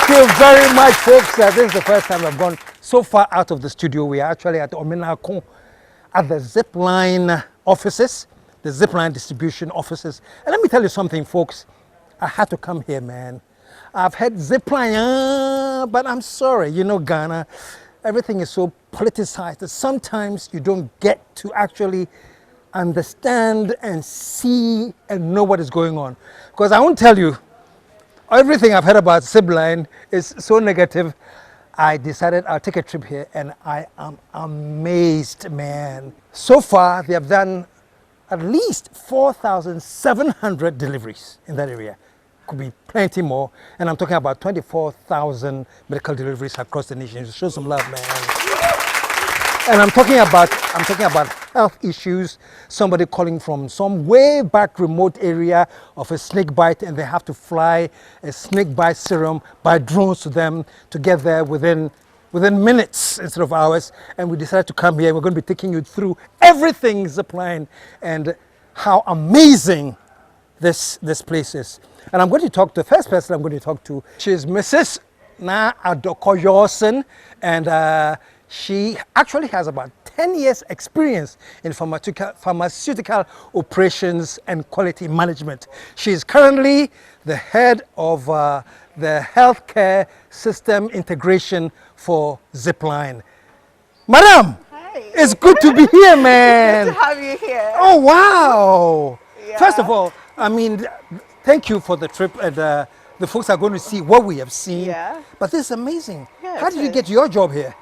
Thank you very much, folks. This is the first time I've gone so far out of the studio. We are actually at Omenako at the Zipline offices, the Zipline distribution offices. And let me tell you something, folks. I had to come here, man. I've had Zipline, but I'm sorry, you know, Ghana, everything is so politicized that sometimes you don't get to actually understand and see and know what is going on. Because I won't tell you, everything I've heard about Zipline is so negative. I decided I'll take a trip here and I am amazed, man. So far, they have done at least 4,700 deliveries in that area. Could be plenty more. And I'm talking about 24,000 medical deliveries across the nation. Show some love, man. And I'm talking about health issues. Somebody calling from some way back remote area of a snake bite, and they have to fly a snake bite serum by drones to them to get there within minutes instead of hours. And we decided to come here. We're going to be taking you through everything Zipline and how amazing this place is. And I'm going to talk to the first person I'm going to talk to. She's Mrs. Naa Adorkor Yawson, and she actually has about 10 years experience in pharmaceutical operations and quality management. She is currently the head of the healthcare system integration for Zipline. Madam, hi. It's good to be here, man. Good to have you here. Oh, wow. Yeah. First of all, I mean, thank you for the trip, and the folks are going to see what we have seen. Yeah. But this is amazing. Yeah, How did you get your job here?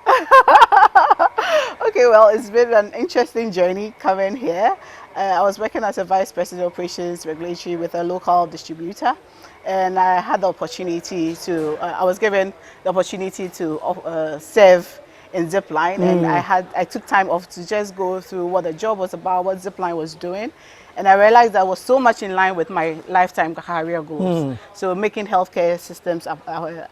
Okay, well, it's been an interesting journey coming here. I was working as a vice president of operations regulatory with a local distributor, and I had the opportunity to, I was given the opportunity to serve in Zipline, and I took time off to just go through what the job was about, what Zipline was doing. And I realized that was so much in line with my lifetime career goals. So making healthcare systems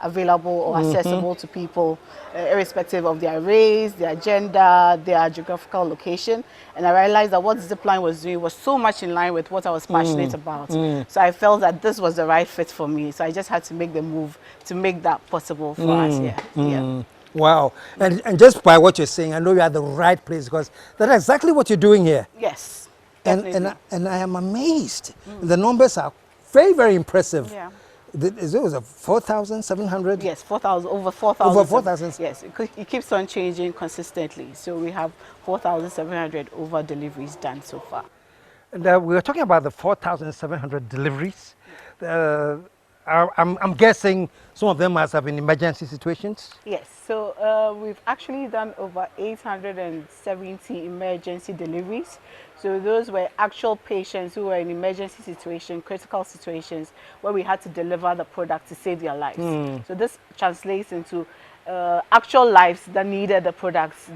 available or accessible to people, irrespective of their race, their gender, their geographical location. And I realized that what Zipline was doing was so much in line with what I was passionate about. So I felt that this was the right fit for me. So I just had to make the move to make that possible for us here. Yeah. Wow. And just by what you're saying, I know you're at the right place, because that's exactly what you're doing here. Yes. And I am amazed. The numbers are very, very impressive. Yeah. It was a 4,700? Yes, 4,000, over 4,000. Over 4,000? Yes, it keeps on changing consistently. So we have 4,700 over deliveries done so far. And we were talking about the 4,700 deliveries. I'm guessing some of them must have been emergency situations? Yes, so we've actually done over 870 emergency deliveries. So those were actual patients who were in emergency situations, critical situations, where we had to deliver the product to save their lives. So this translates into actual lives that needed the products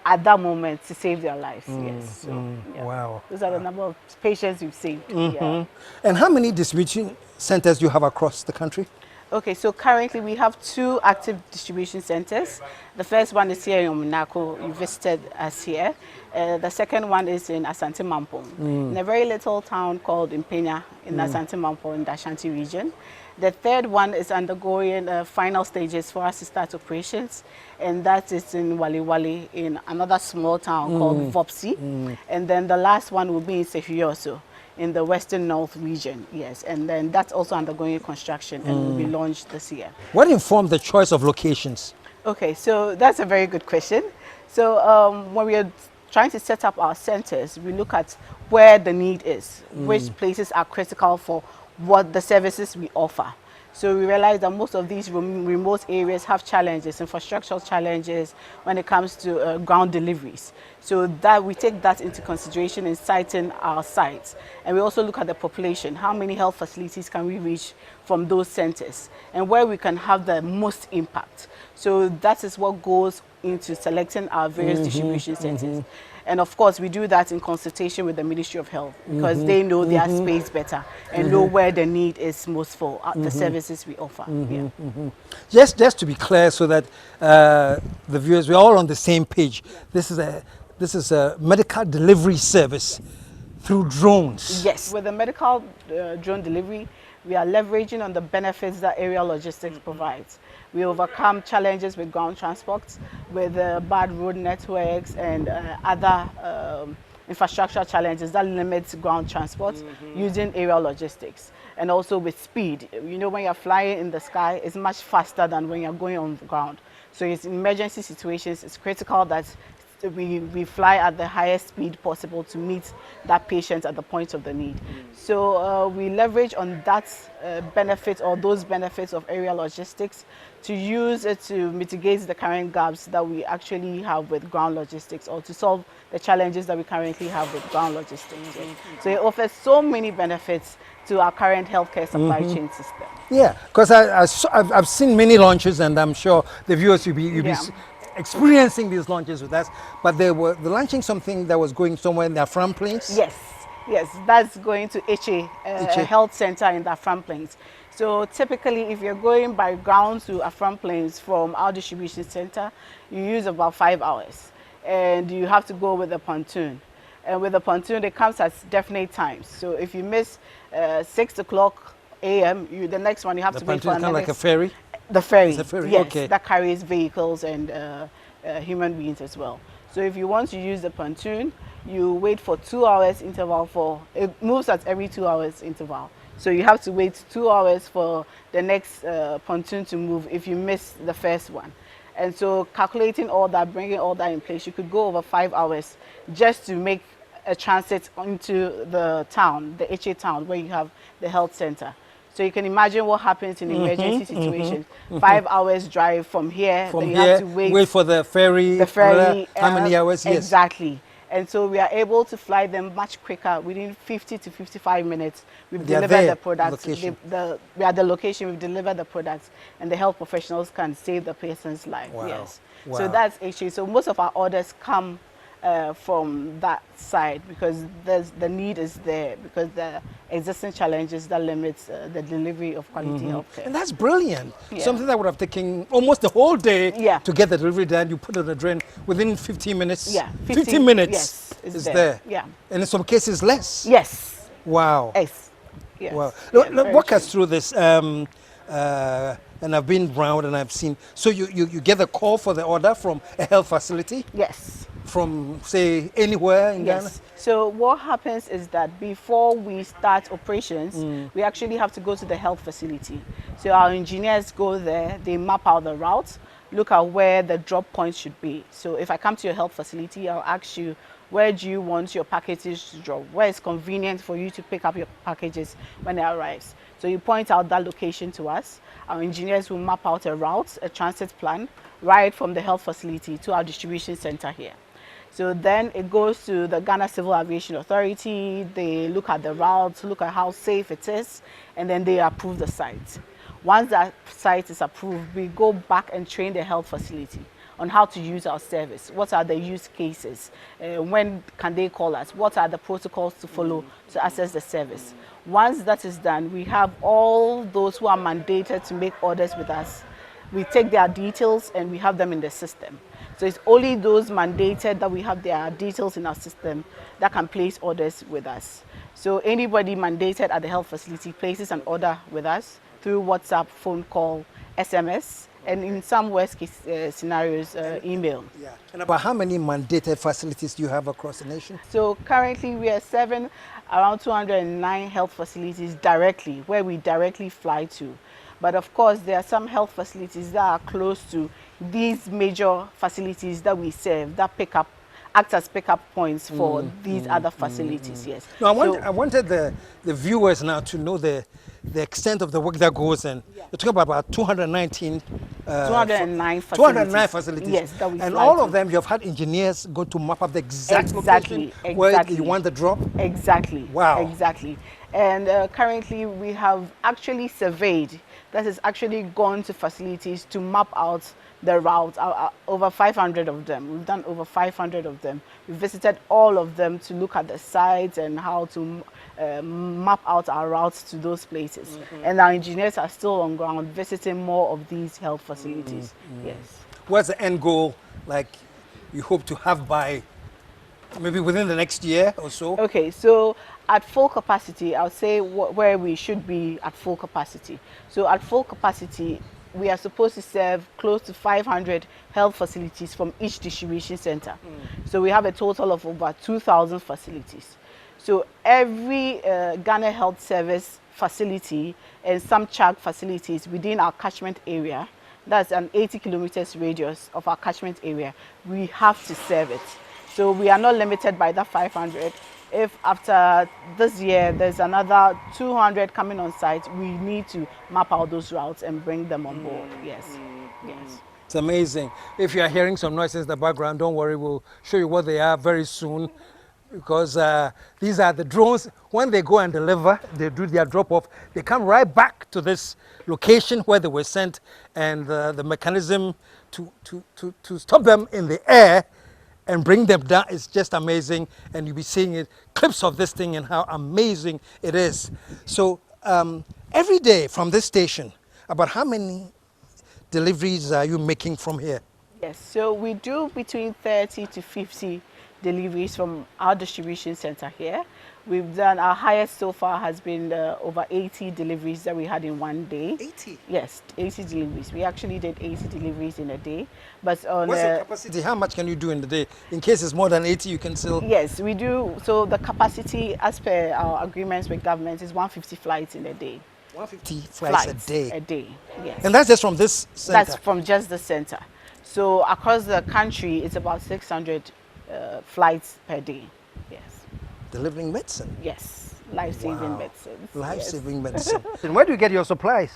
at that moment to save their lives. Yes. So, yeah. Wow. Those are the number of patients we've saved. Yeah. And how many distribution centers do you have across the country? Okay, so currently we have 2 active distribution centers. The first one is here in Omenako. You visited us here. The second one is in Asante Mampo, in a very little town called Impenya in Asante Mampo in the Ashanti region. The third one is undergoing final stages for us to start operations, and that is in Wali Wali in another small town called Vopsi. And then the last one will be in Sefioso in the Western North region, yes. And then that's also undergoing construction and will be launched this year. What informed the choice of locations? Okay, so that's a very good question. So when we are trying to set up our centers, we look at where the need is, which places are critical for what the services we offer. So we realize that most of these remote areas have challenges, infrastructural challenges when it comes to ground deliveries. So that we take that into consideration in siting our sites. And we also look at the population. How many health facilities can we reach from those centers? And where we can have the most impact. So that is what goes into selecting our various distribution centers. And of course, we do that in consultation with the Ministry of Health, because they know their space better and know where the need is most for the services we offer. Just to be clear, so that the viewers, we're all on the same page. This is a medical delivery service through drones. Yes, with the medical drone delivery, we are leveraging on the benefits that aerial logistics provides. We overcome challenges with ground transport, with bad road networks and other infrastructure challenges that limit ground transport using aerial logistics. And also with speed. You know, when you're flying in the sky, it's much faster than when you're going on the ground. So it's in emergency situations, it's critical that we fly at the highest speed possible to meet that patient at the point of the need. So we leverage on that benefit or those benefits of aerial logistics to use it to mitigate the current gaps that we actually have with ground logistics, or to solve the challenges that we currently have with ground logistics. So it offers so many benefits to our current healthcare supply chain system. Yeah, because I've seen many launches, and I'm sure the viewers will be experiencing these launches with us. But they're launching something that was going somewhere in their front plains. Yes, that's going to HA, a health center in the front plains. So typically, if you're going by ground to a front plains from our distribution center, you use about 5 hours, and you have to go with a pontoon. And with the pontoon, it comes at definite times. So if you miss 6 o'clock a.m., the next one you have to wait for another. Kind of like a ferry? The ferry, it's a ferry. Yes, okay. That carries vehicles and human beings as well. So if you want to use the pontoon, you wait for 2 hours interval it moves at every 2 hours interval. So you have to wait 2 hours for the next pontoon to move if you miss the first one. And so calculating all that, bringing all that in place, you could go over 5 hours just to make a transit into the town, the HA town, where you have the health center. So you can imagine what happens in emergency situations. 5 hours drive from here. From then you here, have to wait for the ferry. The ferry. How many hours? Exactly. And so we are able to fly them much quicker, within 50 to 55 minutes. We've delivered the products. We are the location, we've delivered the products, and the health professionals can save the patient's life. Wow. Yes. Wow. So that's HA. So most of our orders come from that side, because the need is there, because the existing challenges that limits the delivery of quality healthcare. And that's brilliant. Something that would have taken almost the whole day to get the delivery done. You put it on the drain within 15 minutes. 15 minutes. Yes, is there. Yeah. And in some cases less. Yes. Wow. Yes. Yes. Wow. Walk us through this. And I've been around and I've seen. So you get a call for the order from a health facility? Yes. From, say, anywhere in Ghana? So what happens is that before we start operations, we actually have to go to the health facility. So our engineers go there, they map out the route, look at where the drop points should be. So if I come to your health facility, I'll ask you, where do you want your packages to drop? Where is convenient for you to pick up your packages when it arrives? So you point out that location to us. Our engineers will map out a route, a transit plan, right from the health facility to our distribution center here. So then it goes to the Ghana Civil Aviation Authority. They look at the route, look at how safe it is, and then they approve the site. Once that site is approved, we go back and train the health facility on how to use our service. What are the use cases? When can they call us? What are the protocols to follow to access the service? Once that is done, we have all those who are mandated to make orders with us. We take their details and we have them in the system. So it's only those mandated that we have their details in our system that can place orders with us. So anybody mandated at the health facility places an order with us through WhatsApp, phone call, SMS, and in some worst case scenarios, email. Yeah. And about how many mandated facilities do you have across the nation? So currently we are serving around 209 health facilities directly, where we directly fly to. But of course, there are some health facilities that are close to these major facilities that we serve, that act as pickup points for these other facilities. Yes. No, I wanted the viewers now to know the extent of the work that goes in. You're talking about 209 facilities. Yes, that we and fly all to. of them, you have had engineers go to map up the exact location where you want the drop? Exactly. Wow. Exactly. And currently we have actually surveyed, that has actually gone to facilities to map out the route, over 500 of them. We've done over 500 of them. We visited all of them to look at the sites and how to map out our routes to those places. And our engineers are still on ground visiting more of these health facilities. Yes. What's the end goal, like, you hope to have by maybe within the next year or so? Okay, so at full capacity, I would say where we should be at full capacity. So at full capacity, we are supposed to serve close to 500 health facilities from each distribution center. So we have a total of over 2,000 facilities. So every Ghana Health Service facility and some CHAG facilities within our catchment area, that's an 80 kilometers radius of our catchment area, we have to serve it. So we are not limited by that 500. If after this year there's another 200 coming on site, we need to map out those routes and bring them on board. Yes, yes. It's amazing. If you are hearing some noises in the background, don't worry, we'll show you what they are very soon. Because these are the drones. When they go and deliver, they do their drop-off, they come right back to this location where they were sent, and the mechanism to stop them in the air and bring them down is just amazing. And you'll be seeing it, clips of this thing and how amazing it is. So every day from this station, about how many deliveries are you making from here? Yes, so we do between 30 to 50 deliveries from our distribution center here. We've done, our highest so far has been over 80 deliveries that we had in one day. 80? Yes, 80 deliveries. We actually did 80 deliveries in a day. But on what's the capacity? How much can you do in the day? In case it's more than 80, you can still... Yes, we do. So the capacity as per our agreements with government is 150 flights in a day. 150 flights a day? A day, yes. And that's just from this center? That's from just the center. So across the country, it's about 600 flights per day. Yes. Delivering medicine? Yes. Life-saving medicine. Life-saving medicine. And where do you get your supplies?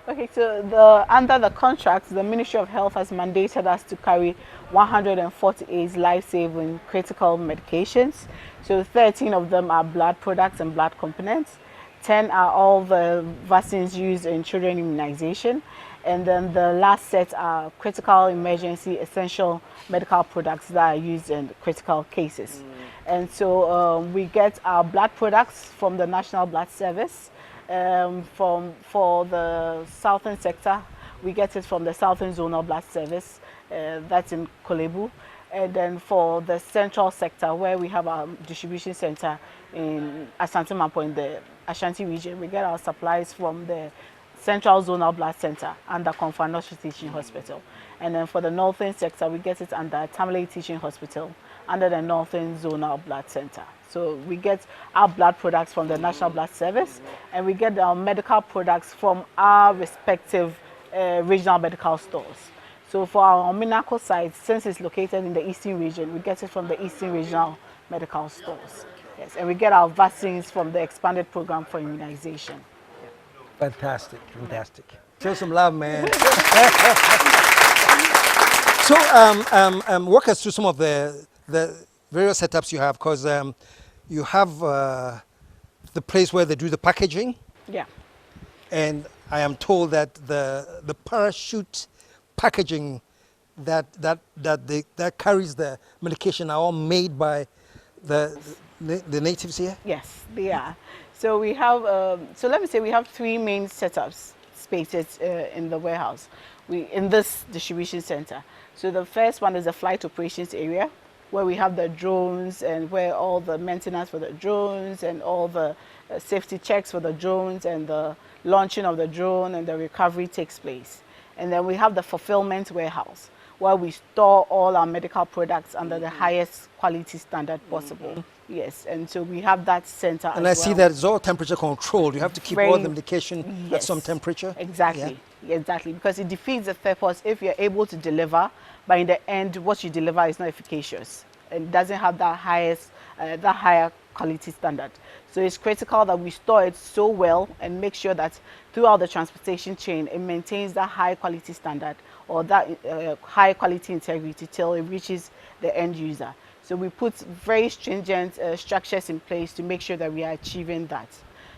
Okay, so under the contract, the Ministry of Health has mandated us to carry 148 life-saving critical medications. So 13 of them are blood products and blood components. 10 are all the vaccines used in children immunization. And then the last set are critical emergency essential medical products that are used in critical cases. And so we get our blood products from the National Blood Service. For the southern sector, we get it from the Southern Zonal Blood Service, that's in Kolebu. And then for the central sector, where we have our distribution center in Asante Mampo in the Ashanti region, we get our supplies from the Central Zonal Blood Center under Konfanoshi Teaching Hospital. And then for the northern sector, we get it under Tamale Teaching Hospital under the Northern Zonal Blood Center. So we get our blood products from the National Blood Service, and we get our medical products from our respective regional medical stores. So for our Omenako site, since it's located in the Eastern region, we get it from the Eastern Regional Medical Stores. Yes, and we get our vaccines from the expanded program for immunization. Fantastic, fantastic. Show some love, man. So walk us through some of the various setups you have, because you have the place where they do the packaging. Yeah. And I am told that the parachute packaging that carries the medication are all made by the natives here? Yes, they are. So we have, so let me say we have three main setups spaces in the warehouse, in this distribution center. So the first one is the flight operations area, where we have the drones and where all the maintenance for the drones and all the safety checks for the drones and the launching of the drone and the recovery takes place. And then we have the fulfillment warehouse, where we store all our medical products under the highest quality standard possible. Yes, and so we have that center as well. And I see that it's all temperature controlled. You have to keep all the medication at some temperature. Exactly, exactly, because it defeats the purpose if you're able to deliver, but in the end, what you deliver is not efficacious and doesn't have that higher quality standard. So it's critical that we store it so well and make sure that throughout the transportation chain, it maintains that high quality standard or that high quality integrity till it reaches the end user. So we put very stringent structures in place to make sure that we are achieving that.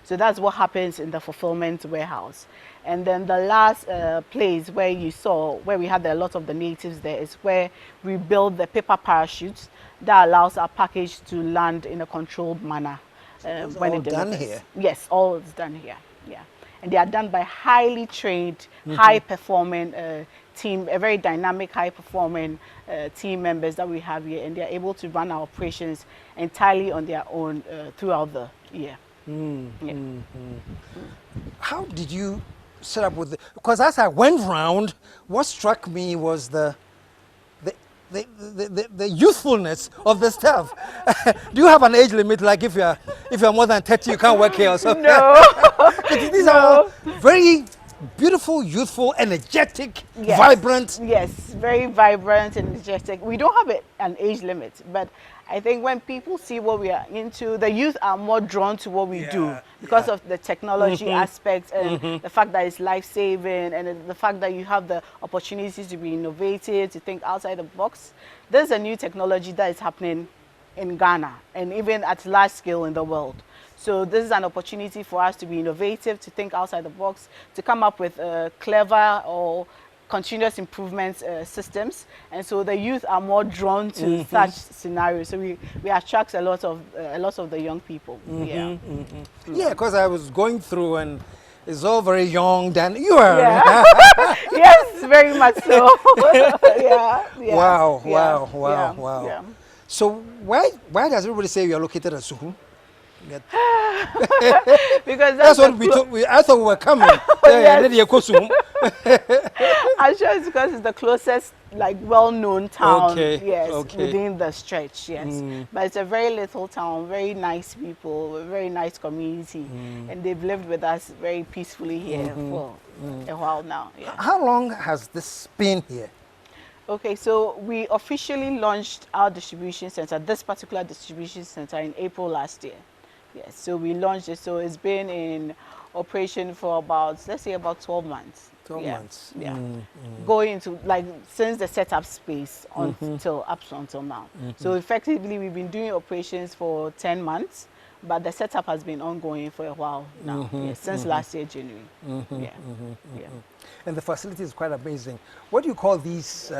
So that's what happens in the fulfillment warehouse. And then the last place where you saw, where we had a lot of the natives there, is where we build the paper parachutes that allows our package to land in a controlled manner. When it delivers. Done here? Yes, all is done here. Yeah, and they are done by highly trained, high-performing team, a very dynamic, high-performing team members that we have here, and they're able to run our operations entirely on their own throughout the year. How did you set up with the, because as I went round, what struck me was the youthfulness of the staff. Do you have an age limit? Like if you're more than 30, you can't work here or something? No. These are very beautiful, youthful, energetic, Yes. vibrant. Yes, very vibrant and energetic. We don't have an age limit, but I think when people see what we are into, the youth are more drawn to what we do because of the technology aspect and the fact that it's life-saving, and the fact that you have the opportunities to be innovative, to think outside the box. There's a new technology that is happening in Ghana and even at large scale in the world. So this is an opportunity for us to be innovative, to think outside the box, to come up with clever or continuous improvement systems, and so the youth are more drawn to such scenarios. So we attract a lot of the young people. Yeah, because I was going through and it's all very young. Then you are. Yeah. Yes, very much so. Yeah. Wow. So why does everybody say you are located at Suhum? Because that's what we thought. I thought we were coming. Yes. I'm sure it's because it's the closest, like, well-known town. Within the stretch. Yes, but it's a very little town, very nice people, a very nice community, and they've lived with us very peacefully here for a while now. Yeah. How long has this been here? Okay, so we officially launched our distribution center, this particular distribution center, in April last year. Yes, so we launched it. So it's been in operation for about, let's say, about 12 months. 12 months. Yeah. Going into, like, since the setup space up until now. So effectively, we've been doing operations for 10 months, but the setup has been ongoing for a while now, since last year, January. And the facility is quite amazing. What do you call these,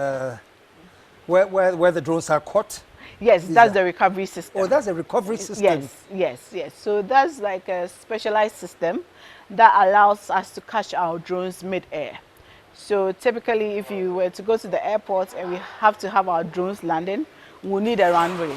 where the drones are caught? Yes, that's the recovery system. Oh, that's a recovery system. Yes. So that's like a specialized system that allows us to catch our drones mid-air. So typically, if you were to go to the airport and we have to have our drones landing, we'll need a runway.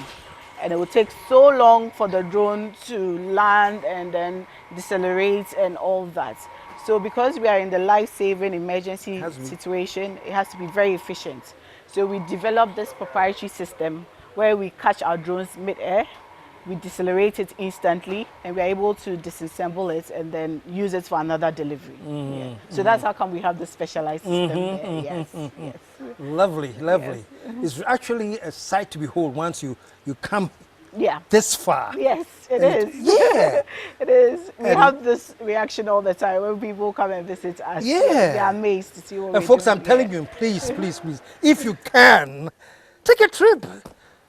And it will take so long for the drone to land and then decelerate and all that. So because we are in the life-saving emergency situation, it has to be very efficient. So we developed this proprietary system where we catch our drones mid-air, we decelerate it instantly, and we're able to disassemble it and then use it for another delivery. So that's how come we have this specialized system there. Yes. Lovely. Yes. It's actually a sight to behold once you come this far. Yes, it is. Yeah. It is. We have this reaction all the time when people come and visit us. Yeah. They're amazed to see what we're folks, doing. I'm telling you, please, if you can, take a trip.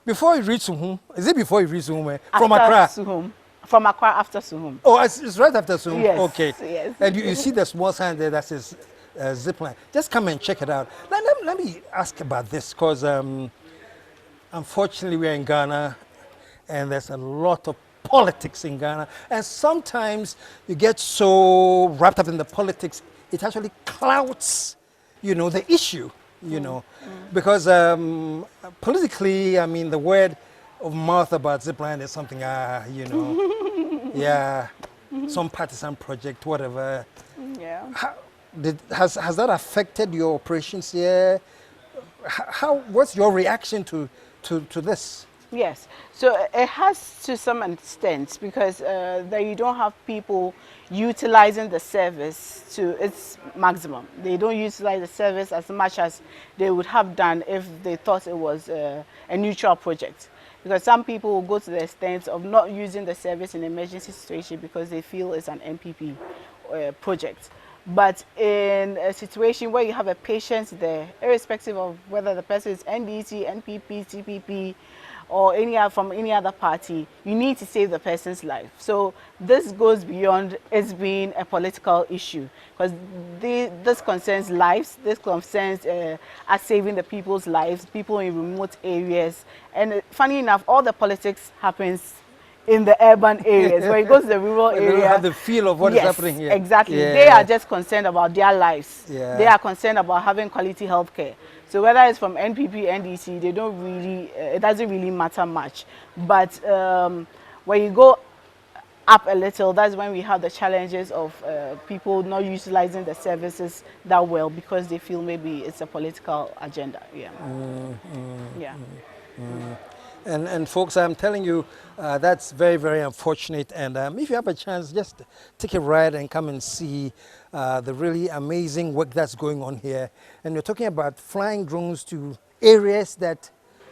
Before you reach Suhum, is it before you reach Suhum? From Accra? Suhum. From Accra after Suhum. Oh, it's right after Suhum? Yes. Okay. Yes. And you see the small sign there that says Zipline. Just come and check it out. Let me ask about this, because unfortunately we're in Ghana and there's a lot of politics in Ghana. And sometimes you get so wrapped up in the politics, it actually clouds, the issue. Because politically, I mean, the word of mouth about Zipline is something, some partisan project, whatever. Yeah. Has that affected your operations here? What's your reaction to this? Yes, so it has to some extent, because you don't have people utilizing the service to its maximum. They don't utilize the service as much as they would have done if they thought it was a neutral project. Because some people will go to the extent of not using the service in an emergency situation because they feel it's an MPP project. But in a situation where you have a patient there, irrespective of whether the person is NDC, NPP, CPP, or from any other party, you need to save the person's life. So this goes beyond it being a political issue, because this concerns lives. This concerns us saving the people's lives, people in remote areas. And funny enough, all the politics happens in the urban areas. When you go to the rural They area, don't have the feel of what is yes, happening here. exactly. Yeah. They are just concerned about their lives. Yeah. They are concerned about having quality health care. So whether it's from NPP, NDC, they don't really, it doesn't really matter much. But when you go up a little, that's when we have the challenges of people not utilizing the services that well because they feel maybe it's a political agenda. Yeah. Yeah. And folks, I'm telling you, that's very, very unfortunate. And if you have a chance, just take a ride and come and see the really amazing work that's going on here. And we're talking about flying drones to areas that,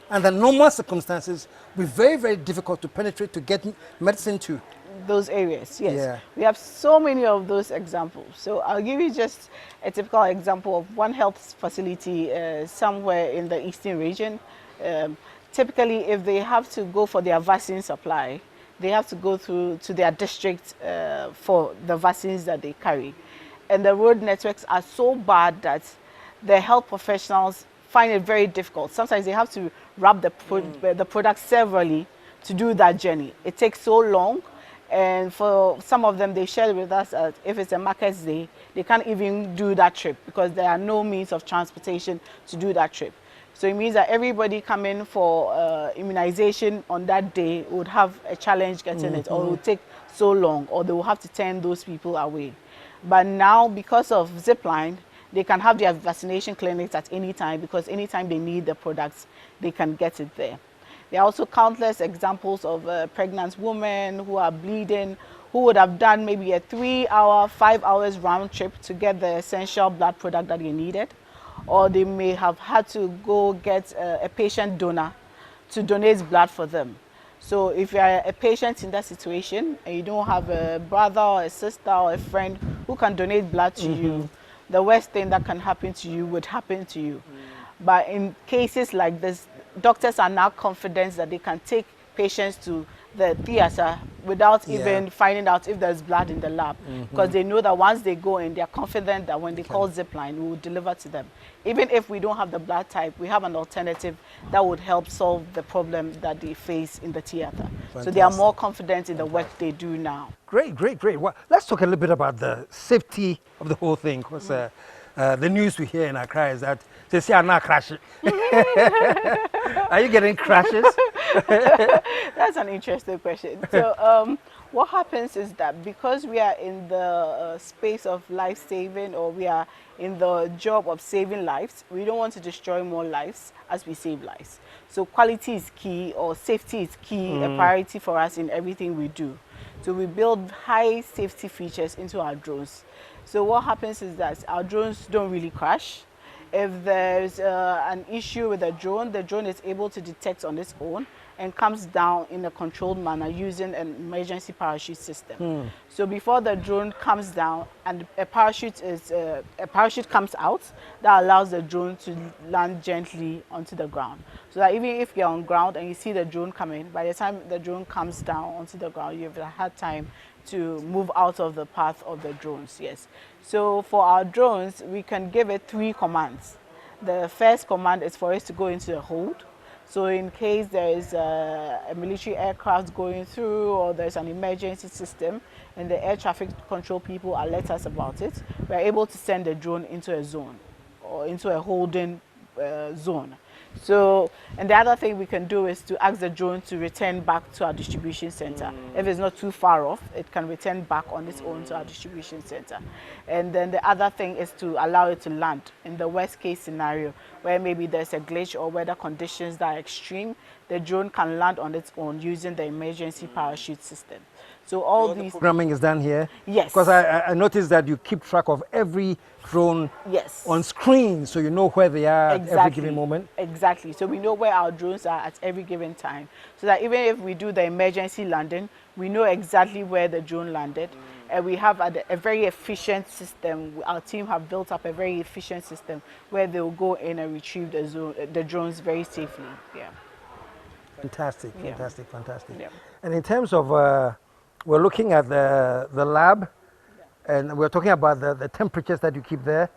under normal circumstances, will be very, very difficult to penetrate to get medicine to. Those areas, yes. Yeah. We have so many of those examples. So I'll give you just a typical example of one health facility somewhere in the eastern region. Typically, if they have to go for their vaccine supply, they have to go through to their district for the vaccines that they carry. And the road networks are so bad that the health professionals find it very difficult. Sometimes they have to wrap the product severally to do that journey. It takes so long. And for some of them, they shared with us that if it's a market day, they can't even do that trip because there are no means of transportation to do that trip. So it means that everybody coming for immunization on that day would have a challenge getting it, or it will take so long, or they will have to turn those people away. But now, because of Zipline, they can have their vaccination clinics at any time because anytime they need the products, they can get it there. There are also countless examples of pregnant women who are bleeding, who would have done maybe a 3-hour, 5 hours round trip to get the essential blood product that they needed. Or they may have had to go get a patient donor to donate blood for them. So if you are a patient in that situation and you don't have a brother or a sister or a friend who can donate blood to you, the worst thing that can happen to you would happen to you. But in cases like this, doctors are now confident that they can take patients to the theater without even finding out if there's blood in the lab, because they know that once they go in, they're confident that when they call Zipline, we will deliver to them. Even if we don't have the blood type, we have an alternative that would help solve the problem that they face in the theater. So they are more confident in the work they do now. Great, great, great. Well, let's talk a little bit about the safety of the whole thing, because the news we hear in Accra is that they say I'm not crashing. Are you getting crashes? That's an interesting question. So what happens is that because we are in the space of life saving, or we are in the job of saving lives, we don't want to destroy more lives as we save lives. So quality is key, or safety is key, a priority for us in everything we do. So we build high safety features into our drones. So what happens is that our drones don't really crash. If there's an issue with the drone is able to detect on its own and comes down in a controlled manner using an emergency parachute system. So before the drone comes down, and a parachute comes out that allows the drone to land gently onto the ground. So that even if you're on ground and you see the drone coming, by the time the drone comes down onto the ground, you've had time to move out of the path of the drones. Yes. So for our drones, we can give it 3 commands. The first command is for us to go into a hold. So in case there is a military aircraft going through, or there's an emergency system and the air traffic control people alert us about it, we're able to send the drone into a zone, or into a holding zone. So, and the other thing we can do is to ask the drone to return back to our distribution center. If it's not too far off, it can return back on its own to our distribution center. And then the other thing is to allow it to land in the worst case scenario, where maybe there's a glitch or weather conditions that are extreme, the drone can land on its own using the emergency parachute system. So all these programming is done here? Yes. Because I noticed that you keep track of every drone on screen, so you know where they are at every given moment. Exactly. So we know where our drones are at every given time. So that even if we do the emergency landing, we know exactly where the drone landed. And we have a very efficient system. Our team have built up a very efficient system where they will go in and retrieve the drones very safely. Yeah. Fantastic, fantastic, fantastic. Yeah. And in terms of, we're looking at the lab, and we're talking about the temperatures that you keep there.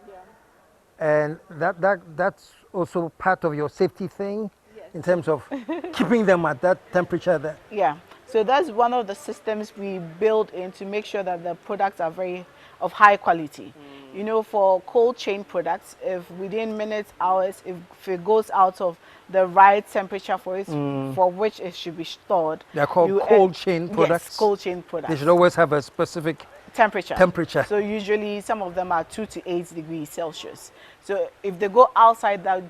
And that's also part of your safety thing, in terms of keeping them at that temperature there. Yeah. So that's one of the systems we build in to make sure that the products are very of high quality. You know, for cold chain products, if within minutes, hours, if it goes out of the right temperature for it, for which it should be stored. They're called cold chain products? Yes, cold chain products. They should always have a specific temperature. So usually some of them are 2 to 8 degrees Celsius. So if they go outside that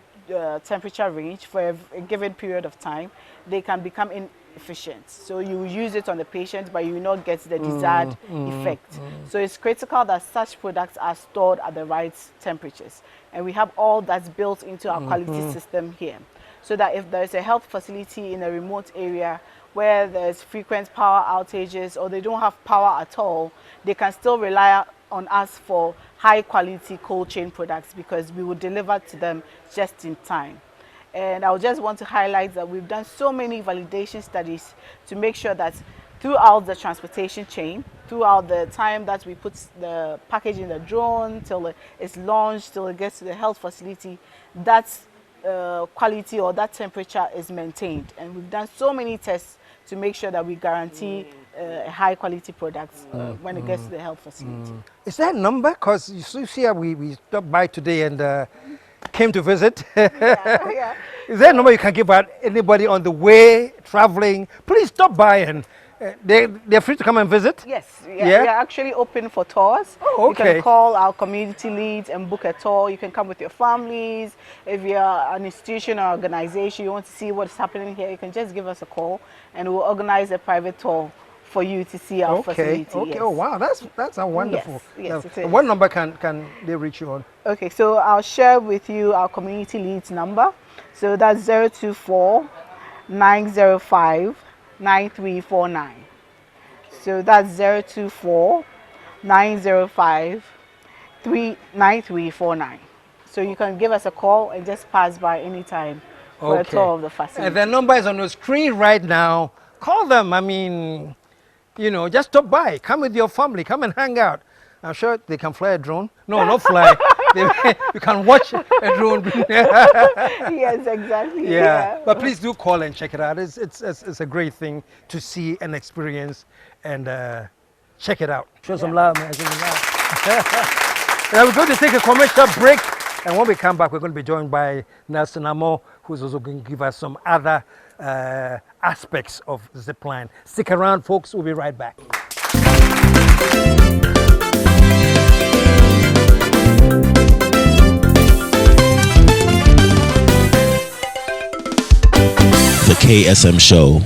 temperature range for a given period of time, they can become inefficient. So you use it on the patient, but you will not get the desired effect. So it's critical that such products are stored at the right temperatures. And we have all that's built into our quality system here. So that if there's a health facility in a remote area where there's frequent power outages or they don't have power at all, they can still rely on us for high quality cold chain products because we will deliver to them just in time. And I just want to highlight that we've done so many validation studies to make sure that throughout the transportation chain, throughout the time that we put the package in the drone, till it's launched, till it gets to the health facility, that quality or that temperature is maintained. And we've done so many tests to make sure that we guarantee high quality products when it gets to the health facility. Is there a number? Because you see, we stopped by today and came to visit. Yeah. Is there a number you can give out anybody on the way traveling? Please stop by and they're free to come and visit. Yes, Yeah? we are actually open for tours. Oh, okay. You can call our community leads and book a tour. You can come with your families. If you're an institution or organization, you want to see what's happening here, you can just give us a call and we'll organize a private tour for you to see our facility. Okay. Yes. Oh wow, that's a wonderful. Yes, it is. What number can they reach you on? Okay, so I'll share with you our community leads number. So that's 024 905 9349. So that's 024 905 9349. So you can give us a call and just pass by anytime for a tour of the facility. And the number is on the screen right now. Call them. I mean, you know, just stop by. Come with your family. Come and hang out. I'm sure they can fly a drone. No, not fly. You can watch a drone. Yes, exactly. Yeah. But please do call and check it out. It's a great thing to see and experience and check it out. Show some love, man. Show some love. Now we're going to take a commercial break. And when we come back, we're going to be joined by Nelson Amo, who's also going to give us some other aspects of Zipline. Stick around, folks. We'll be right back. The KSM Show.